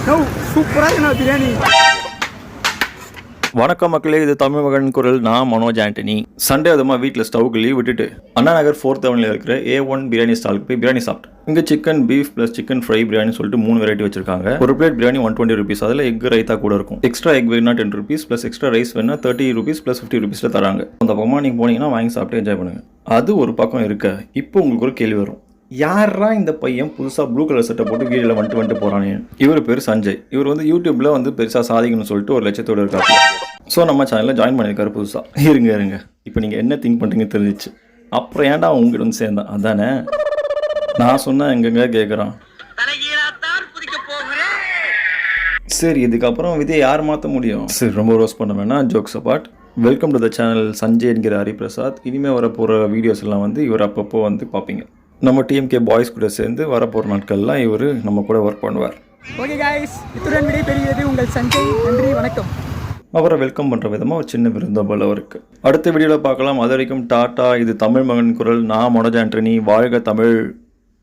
சூப்பராக பிரியாணி. வணக்கம் மக்களே, இது தமிழ் மகன் குரல். நான் மனோஜ் ஆண்டனி. சண்டே அதுமா வீட்டில் ஸ்டவ்க்கு லீவ் விட்டுட்டு அண்ணா நகர் 4th அவனில் இருக்கிற A1 பிரியாணி ஸ்டாலுக்கு போய் பிரியாணி சாப்பிட்டேன். இங்கே chicken beef plus chicken fry biryani சொல்லிட்டு 3 வெரைட்டி வச்சிருக்காங்க. ஒரு பிளேட் பிரியாணி 120 rupees. அதில் எக் ரைத்தா கூட இருக்கும். எக்ஸ்ட்ரா எக் வேணா 10 rupees ப்ளஸ் எக்ஸ்ட்ரா ரைஸ் வேணா 30 rupees ப்ளஸ் 50 rupeesல தராங்க. அந்த பக்கமாக நீங்கள் போனீங்கன்னா வாங்கி சாப்பிட்டு என்ஜாய் பண்ணுங்க. அது ஒரு பக்கம் இருக்க, இப்போ உங்களுக்கு ஒரு கேள்வி வரும், யாரா இந்த பையன் புதுசாக ப்ளூ கலர் சட்டை போட்டு வீடியோவில் வந்துட்டு போகிறானே? இவர் பேர் சஞ்சய். இவர் வந்து யூடியூப்பில் வந்து பெருசாக சாதிக்கணும்னு சொல்லிட்டு 1 லட்சத்தோடு இருக்காரு. ஸோ நம்ம சேனலில் ஜாயின் பண்ணியிருக்காரு புதுசாக. இருங்க இப்போ நீங்கள் என்ன திங்க் பண்ணுறீங்க தெரிஞ்சிச்சு. அப்புறம் ஏன்டா உங்ககிட்ட வந்து சேர்ந்தேன் அதானே? நான் சொன்னேன் எங்கெங்க கேட்குறான். சரி, இதுக்கப்புறம் விதியை யார் மாற்ற முடியும்? சரி, ரொம்ப ரோஸ் பண்ண வேணாம், jokes apart. Welcome to the channel Sanjay என்கிற ஹரிபிரசாத். இனிமேல் வரப்போகிற வீடியோஸ் எல்லாம் வந்து இவர் அப்பப்போ வந்து பார்ப்பீங்க. நம்ம டிஎம்கே பாய்ஸ் கூட சேர்ந்து வரப்போகிற நாட்கள்லாம் இவர் நம்ம கூட ஒர்க் பண்ணுவார். ஓகே காய்ஸ், இத்துடன் விடைபெறுகிறது உங்கள் சஞ்சய். நன்றி, வணக்கம். அவரை வெல்கம் பண்ணுற விதமாக ஒரு சின்ன விருந்தோம்பல் அவருக்கு. அடுத்த வீடியோவில் பார்க்கலாம். அது வரைக்கும் டாட்டா. இது தமிழ் மகன் குரல். நான் மனோஜ் ஆண்டனி. வாழ்க தமிழ்.